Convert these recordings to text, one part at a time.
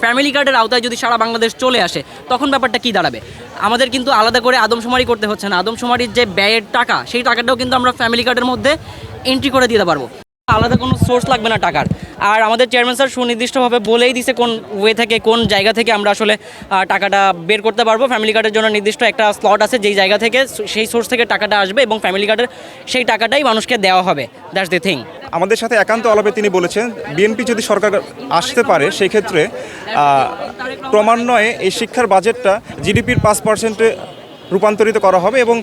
Family কার্ডের আওতায় যদি সারা বাংলাদেশ চলে আসে তখন ব্যাপারটা কি দাঁড়াবে? আমাদের কিন্তু আলাদা করে আদমশুমারি করতে হচ্ছে না। আদমশুমারির যে ব্যয়ের টাকা, সেই টাকাটাও কিন্তু আমরা ফ্যামিলি কার্ডের মধ্যে এন্ট্রি করে দিতে পারবো। আলাদা কোনো সোর্স লাগবে না টাকার। আর আমাদের চেয়ারম্যান স্যার সুনির্দিষ্টভাবে বলেই দিছে কোন ওয়ে থেকে, কোন জায়গা থেকে আমরা আসলে টাকাটা বের করতে পারবো। ফ্যামিলি কার্ডের জন্য নির্দিষ্ট একটা স্লট আছে, যেই জায়গা থেকে সেই সোর্স থেকে টাকাটা আসবে এবং ফ্যামিলি কার্ডের সেই টাকাটাই মানুষকে দেওয়া হবে। That's the thing. আমাদের সাথে একান্ত আলাপে তিনি বলেছেন, বিএনপি যদি সরকার আসতে পারে সেই ক্ষেত্রে ক্রমান্বয়ে এই শিক্ষার বাজেটটা জিডিপির 5%-এ রূপান্তরিত করা হবে এবং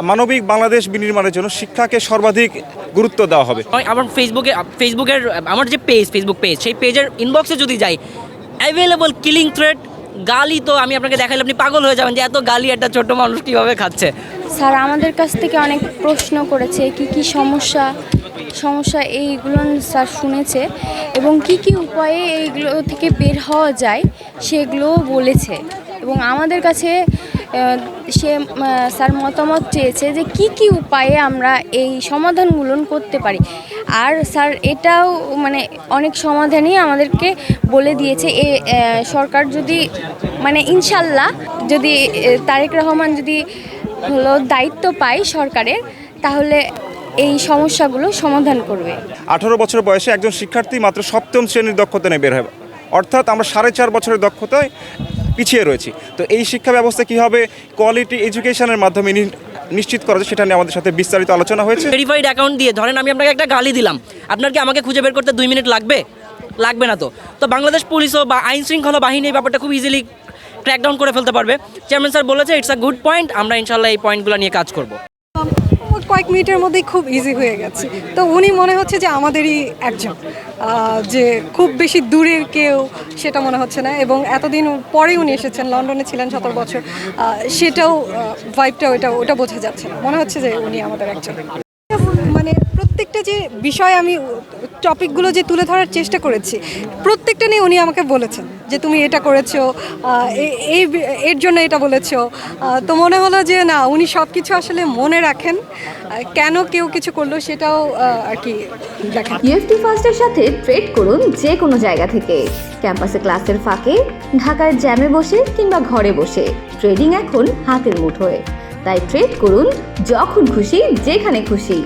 মানবিক বাংলাদেশ বিনির্মাণের জন্য শিক্ষাকে সর্বাধিক গুরুত্ব দেওয়া হবে। আমার ফেসবুকের আমার যে ফেসবুক পেজ, সেই পেজের ইনবক্সে যদি যাই, অ্যাভেলেবল কিলিং থ্রেট, গালি তো আমি আপনাকে দেখাইলে আপনি পাগল হয়ে যাবেন যে এত গালি একটা ছোট মানুষ কীভাবে খাচ্ছে। স্যার আমাদের কাছ থেকে অনেক প্রশ্ন করেছে, কি সমস্যা এইগুলো স্যার শুনেছে এবং কি উপায়ে এইগুলো থেকে বের হওয়া যায় সেগুলোও বলেছে এবং আমাদের কাছে স্যার মতামত চেয়েছে যে কি উপায়ে আমরা এই সমাধানগুলো করতে পারি। আর স্যার এটাও অনেক সমাধানই আমাদেরকে বলে দিয়েছে। সরকার যদি ইনশাল্লাহ যদি তারেক রহমান যদি দায়িত্ব পায় সরকারের, তাহলে এই সমস্যাগুলো সমাধান করবে। 18 বছর বয়সে একজন শিক্ষার্থী মাত্র 7ম শ্রেণীর দক্ষতা নিয়ে বের হবে, অর্থাৎ আমরা 4.5 বছরের দক্ষতায় পিছিয়ে রয়েছি। তো এই শিক্ষা ব্যবস্থা কীভাবে কোয়ালিটি এডুকেশনের মাধ্যমে নিশ্চিত করা যায় সেটা নিয়ে আমাদের সাথে বিস্তারিত আলোচনা হয়েছে। ভেরিফাইড অ্যাকাউন্ট দিয়ে ধরেন আমি আপনাকে একটা গালি দিলাম, আপনার কি আমাকে খুঁজে বের করতে 2 মিনিট লাগবে না? তো বাংলাদেশ পুলিশও বা আইন শৃঙ্খলা বাহিনী এই ব্যাপারটা খুব ইজিলি ক্র্যাকডাউন করে ফেলতে পারবে। চেয়ারম্যান স্যার বলেছে ইটস আ গুড পয়েন্ট, আমরা ইনশাল্লাহ এই পয়েন্টগুলো নিয়ে কাজ করব। কয়েক মিনিটের মধ্যেই খুব ইজি হয়ে গেছে। তো উনি মনে হচ্ছে যে আমাদেরই একজন, যে খুব বেশি দূরের কেউ সেটা মনে হচ্ছে না। এবং এতদিন পরে উনি এসেছেন, লন্ডনে ছিলেন 17 বছর, সেটাও ভাইবটা ওটা বোঝা যাচ্ছে না। মনে হচ্ছে যে উনি আমাদের একজন। প্রত্যেকটা যে বিষয় আমি টপিকগুলো যে তুলে ধরার চেষ্টা করেছি, প্রত্যেকটা নিয়ে উনি আমাকে বলেছেন যে তুমি এটা করেছো, এর জন্য এটা বলেছো। তো মনে হলো যে না, উনি সব কিছু আসলে মনে রাখেন, কেন কেউ কিছু করলো সেটাও আর কি দেখেন। ইউএফটি ফার্স্টের সাথে ট্রেড করুন যে কোনো জায়গা থেকে, ক্যাম্পাসে ক্লাসের ফাঁকে, ঢাকার জ্যামে বসে কিংবা ঘরে বসে। ট্রেডিং এখন হাতের মুঠোয়, তাই ট্রেড করুন যখন খুশি, যেখানে খুশি।